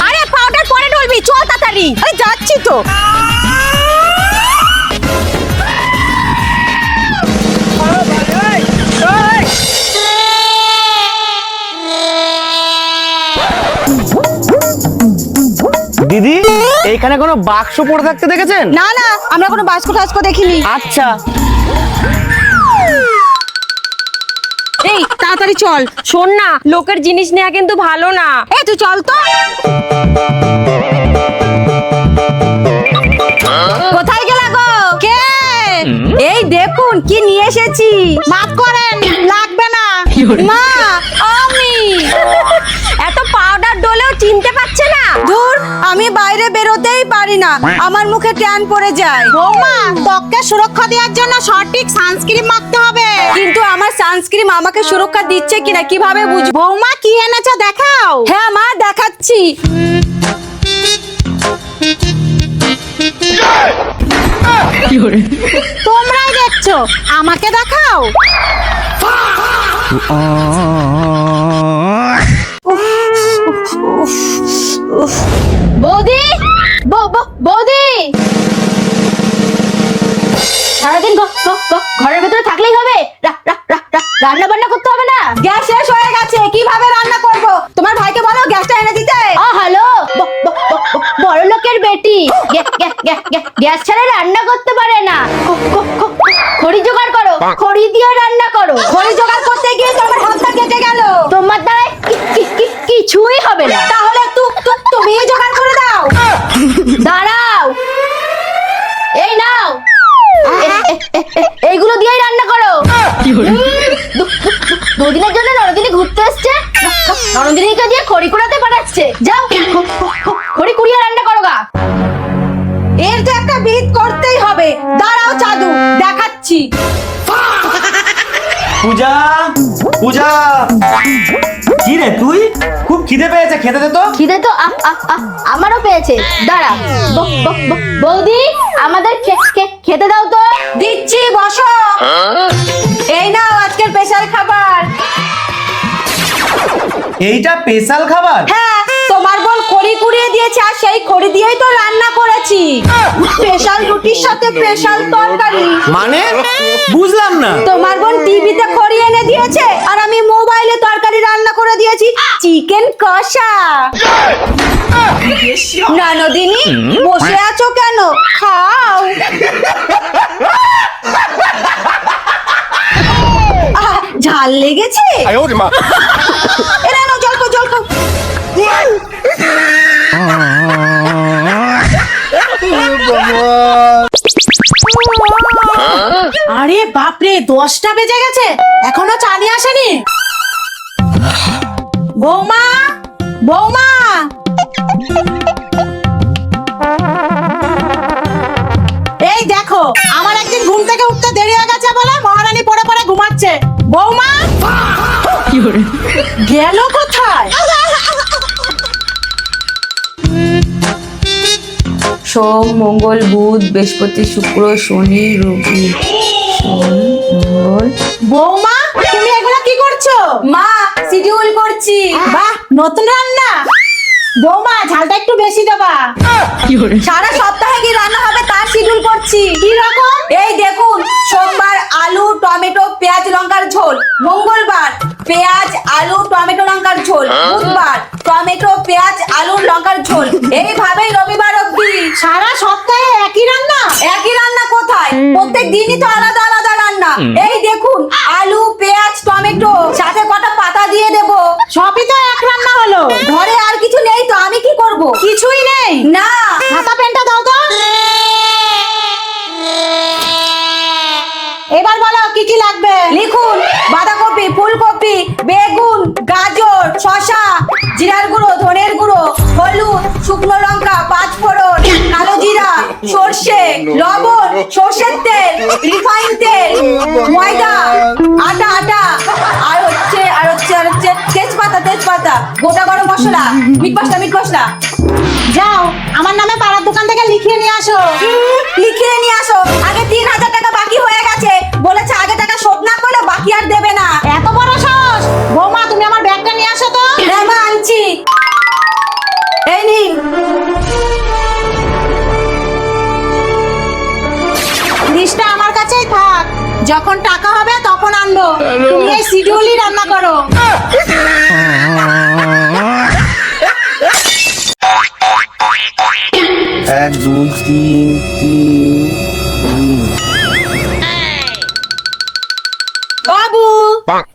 আরে পাউডার পরে ঢলবি, চল তাড়াতাড়ি। আরে যাচ্ছি তো। দিদি, এইখানে কোনো বাক্স পড়ে থাকতে দেখেছেন? না না, আমরা কোনো বাস্ক টাস্ক দেখিনি। আচ্ছা। এই তাড়াতাড়ি চল। শোন না, লোকের জিনিস নেওয়া কিন্তু ভালো না। এই তুই চল তো। কোথায় গেলা গো? কে? এই দেখুন কি নিয়ে এসেছি। মাফ করেন, লাগবে না। মা, আমি। এত পাউডার ডলেও চিনতে পারছে না? দূর, আমি বাইরে বেরোতেই পারি না, আমার মুখে ট্যান পড়ে যায়। বৌমা, ত্বককে সুরক্ষা দেওয়ার জন্য সঠিক সানস্ক্রিন মাখতে হবে। কিন্তু আমার সানস্ক্রিন আমাকে সুরক্ষা দিচ্ছে কিনা কিভাবে বুঝবো? বৌমা কি এনেছো দেখাও। হ্যাঁ মা, দেখাচ্ছি। তোমরাই দেখছো, আমাকে দেখাও। বৌদি, বৌদি, সারাদিন ঘরের ভেতরে থাকলেই হবে? রান্না বান্না করতে হবে না? গ্যাস শেষ হয়ে গেছে, কিভাবে রান্না করব? তোমার ভাইকে বলো গ্যাসটা এনে দিতে। হ্যালো, বড় লোকের বেটি, গ্যাস ছাড়া রান্না করতে পারে না। খড়ি জোগাড় করো, খড়ি দিয়ে রান্না করো। খড়ি জোগাড় করতে গিয়ে তোমার হাতটা কেটে গেল। তোমার দ্বারা কিছুই হবে না। তাহলে তুমি জোগাড় করে দাও। দাঁড়াও, এই নাও, এইগুলো দিয়েই রান্না করো। দুদিনের জন্য নরদিনী ঘুরতে এসছে, নরদিনীকে দিয়ে খড়ি কুড়াতে পাঠাচ্ছে। যাও, খড়ি কুড়িয়ে রান্না করো গা। এর তো একটা বিহিত করতেই হবে। দাঁড়াও চাদু, দেখাচ্ছি। পূজা, পূজা, কি রে তুই? খুব খিদে পেয়েছে, খেতে দে তো। খিদে তো আমারও পেয়েছে। দাঁড়া, বৌদি, আমাদের খেতে দাও তো। দিচ্ছি, বসো। এই নাও আজকের স্পেশাল খাবার। এইটা স্পেশাল খাবার? হ্যাঁ, তোমার বোন খড়ি কুড়িয়ে দিয়েছে আর সেই খড়ি দিয়েই তো রান্না করেছি। স্পেশাল রুটির সাথে স্পেশাল তরকারি। মানে বুঝলাম না। তোমার বোন টিভিতে খড়ি এনে দিয়েছে আর আমি মোবাইলে তরকারি রান্না করে দিয়েছি, চিকেন কষা। ননদিনী, বসে আছো কেন? খাও। ঝাল লেগেছে? এরা নাও, জল খাও, জল খাও। আরে বাপরে, 10টা বেজে গেছে, এখনো চা নিয়ে আসেনি। বৌমা, বৌমা, এই দেখো, আমার একদিন ঘুম থেকে উঠতে দেরি হয়ে গেছে বলে মহারানী পড়ে পড়ে ঘুমাচ্ছে। বৌমা গেল কোথায়? সোম, মঙ্গল, বুধ, বৃহস্পতি, শুক্র, শনি, রবি, মঙ্গল। বৌমা, তুমি এগুলো কি করছো? মা, শিডিউল করছি। বাহ, নতুন রান্না। বৌমা, ঝালটা একটু বেশি দেবা। সারা সপ্তাহে কি রান্না হবে তার শিডিউল করছি। কি রকম? এই দেখুন, সোমবার আলু টমেটো পেঁয়াজ লঙ্কার ঝোল, মঙ্গলবার পেঁয়াজ আলু টমেটো লঙ্কার ঝোল, বুধবার টমেটো পেঁয়াজ আলু লঙ্কার ঝোল, এইভাবেই রবিবার অবধি। সারা সপ্তাহে একই রান্না? একই রান্না কোথায়, প্রত্যেক দিনই তো আলাদা আলাদা রান্না। এই দেখুন, আলু পেঁয়াজ টমেটো, সাথে কটা পাতা দিয়ে দেবো। সবই তো এক রান্না হলো। ঘরে আর কিছু নেই তো, আমি কি করব? কিছুই নেই না। খাতা পেনটা দাও তো। এবার বলো কি কি লাগবে। লিখুন, বাঁধাকপি, ফুলকপি, বেগুন, গাজর, শসা, জিরার গুঁড়ো, ধনের গুঁড়ো, হলুদ, শুকনো লঙ্কা, পাঁচফোড়ন, কালো জিরা, সর্ষে, লবণ, সর্ষের তেল, রিফাইন তেল, ময়দা, আটা, আর হচ্ছে তেজপাতা, গোটা গরম মশলা, মিট মশলা। যাও, আমার নামে পাড়ার দোকান থেকে লিখিয়ে নিয়ে আসো। লিখিয়ে নিয়ে আসো? আগে 3000 টাকা বাকি হয়ে গেছে, বলেছে আগে টাকা শোধ না করলে বাকি আর দেবে না। এত বড় সাহস! বৌমা, তুমি আমার ব্যাগটা নিয়ে আসো। যখন টাকা হবে তখন আনবো, তুমি এই শিডিউলই রান্না করো। এক দুই তিন তিন। বাবু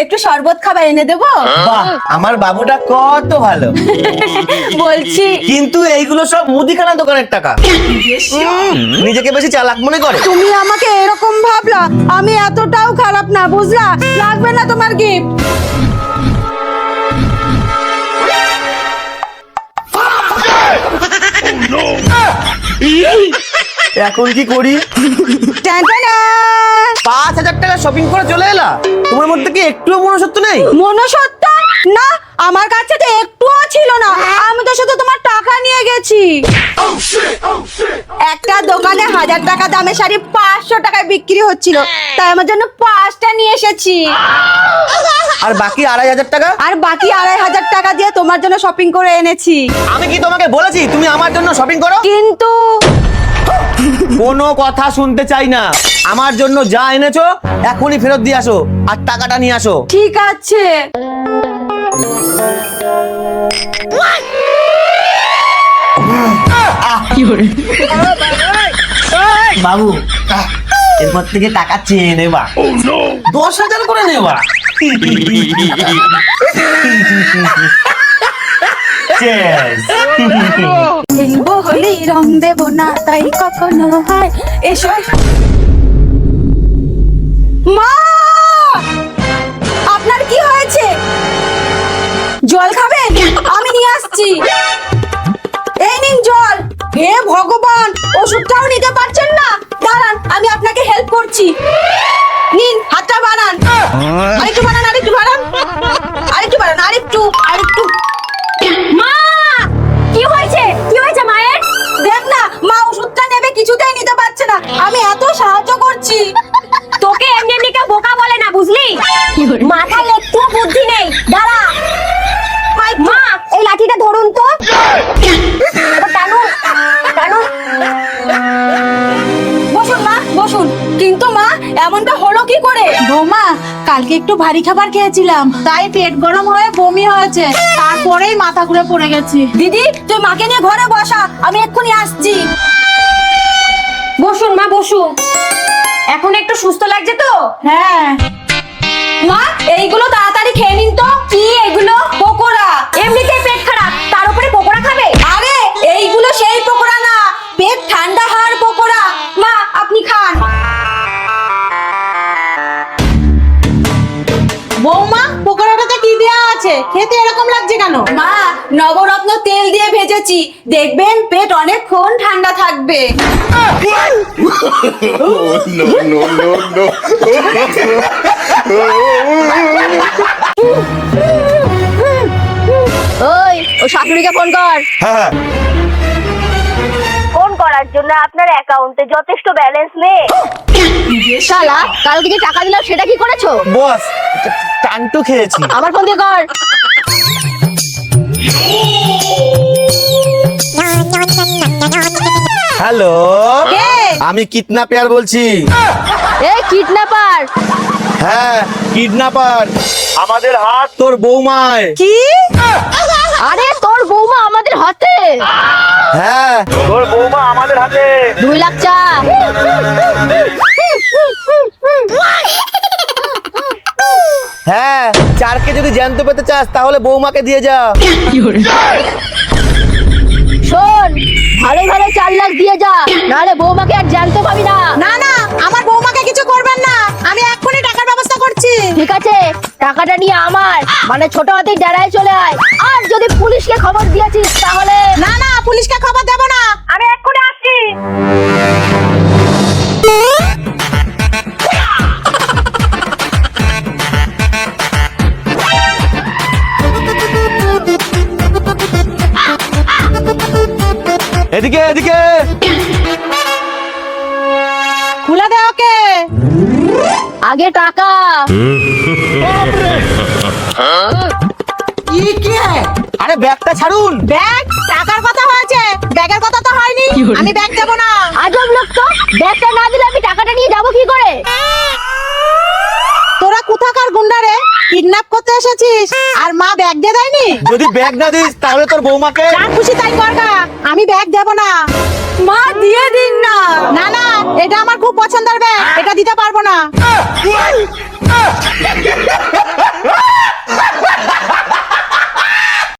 একটু শরবত খাবার এনে দেবো? বাহ, আমার বাবুটা কত ভালো। বলছি কিন্তু এইগুলো সব মুদিখানা দোকানের টাকা। নিজেকে বেশি চালাক মনে করে। তুমি আমাকে এরকম ভাবলা, আমি এতটাও খারাপ না, বুঝলা? লাগবে না তোমার গিফট। এখন কি করি? 5,000 টাকা শপিং করে চলে এলা, তোমার মধ্যে কি একটুও মনুষ্যত্ব নেই? মনুষ্যত্ব না, আমার কাছে তো একটুও ছিল না, আমি তো শুধু তোমার টাকা নিয়ে গেছি। একটা দোকানে 1000 টাকা দামের শাড়ি 500 টাকায় বিক্রি হচ্ছিল, তাই আমার জন্য 5টা নিয়ে এসেছি। আর বাকি 2,500 টাকা? আর বাকি 2,500 টাকা দিয়ে তোমার জন্য শপিং করে এনেছি। আমি কি তোমাকে বলেছি তুমি আমার জন্য শপিং করো? কিন্তু কোনো কথা শুনতে চাই না। আমার জন্য যা এনেছো এখনই ফেরত দিয়ে আসো, আর টাকাটা নিয়ে আসো। ঠিক আছে। বাবু, এরপর থেকে টাকা চেয়ে নেবা। 10,000 করে নেবা। Cheers! খেলবো হলি রং দেবো না, তাই কখনো হয় এসো। মা, আপনার কি হয়েছে? জল খাবেন? আমি নিয়ে আসছি। এই নিন জল। হে ভগবান, ওষুধটাও নিতে পারছেন না? দাঁড়ান, আমি আপনাকে হেল্প করছি। নিন, হাতটা বাড়ান। আরেকটু বাড়ান, আরেকটু বাড়ান, আরেকটু বাড়ান, আরেকটু। মা, কি হয়েছে? কি হয়েছে মায়ের? দেখ না, মা ওষুধটা নেবে, কিছুতেই নিতে পারছে না। আমি এত সাহায্য করছি। তোকে এমনি এমনি কেউ বোকা বলে না, বুঝলি? মাথায় একটু বুদ্ধি নেই। দাঁড়া। মা, এই লাঠিটা ধরুন তো। এবার টানুন, টানুন। বসুন মা, বসুন। কিন্তু মা, এমনটা হলো কি করে? বৌমা, কালকে একটু ভারী খাবার খেয়েছিলাম, তাই পেট গরম হয়ে বমি হয়েছে, তারপরেই মাথা ঘুরে পড়ে গেছি। দিদি, তুই মাকে নিয়ে ঘরে বসা, আমি এক্ষুনি আসছি। বসুন মা, বসুন। এখন একটু সুস্থ লাগছে তো? হ্যাঁ। মা, এইগুলো তাড়াতাড়ি খেয়ে নিন তো। কি এগুলো? পকোড়া। এমনিতেই পেট খারাপ, তার উপরে পকোড়া খাবে? আরে এইগুলো সেই পকোড়া না, পেট ঠান্ডা হওয়ার পকোড়া। মা, আপনি খান। বৌমা, পকোড়াটাতে কি দেওয়া আছে? খেতে এরকম লাগছে কেন? মা, নবরত্ন তেল দিয়ে ভেজেছি, দেখবেন পেট অনেকক্ষণ ঠান্ডা থাকবে। no. ওই, ও শাশুড়িকে ফোন কর। হ্যাঁ, ফোন করার জন্য আপনার অ্যাকাউন্টে যথেষ্ট ব্যালেন্স নেই। শালা, কালকে যে টাকা দিলাম সেটা কি করেছো? বস, টানটু খেয়েছি। আমার ফোন দিয়ে কর। হ্যালো, কে? আমি কিডন্যাপার বলছি। এই কিডন্যাপার? হ্যাঁ, কিডন্যাপার। আমাদের হাত তোর বৌমায়। কি? আরে তোর বৌমা আমাদের হাতে? হ্যাঁ, তোর বৌমা আমাদের হাতে। 2 লাখ চা। হ্যাঁ, 4কে যদি জ্যান্ত পেতে চাস তাহলে বৌমাকে দিয়ে যা। শোন, ভালো ভালো 4 লাখ দিয়ে যা, নাহলে বৌমাকে আর জানতে পাবি না। না না, আমার বৌমাকে কিছু করবেন না, আমি এক্ষুনি টাকার ব্যবস্থা করছি। ঠিক আছে, টাকাটা নিয়ে আমার মানে ছোট হাতেই ডেরায় চলে আয়। আর যদি পুলিশকে খবর দিয়েছিস তাহলে? না না, পুলিশকে খবর দেব না। আমি এক্ষুনি আসছি। এদিকে এদিকে। খুলে দে ওকে। আগে টাকা। আরে ব্যাগটা ছাড়ুন। ব্যাগ? টাকার কথা হয়েছে, ব্যাগের কথা তো হয়নি। আমি ব্যাগ দেব না। আজব লোক তো, ব্যাগটা না দিলে আমি টাকাটা নিয়ে যাবো কি করে? দিয়েছিস আর মা ব্যাগ দিয়ে দেয়নি? যদি ব্যাগ না দিস তাহলে তোর বৌমাকে যা খুশি তাই কর গা, আমি ব্যাগ দেব না। মা দিয়ে দিন না। না না, এটা আমার খুব পছন্দের ব্যাগ, এটা দিতে পারবো না।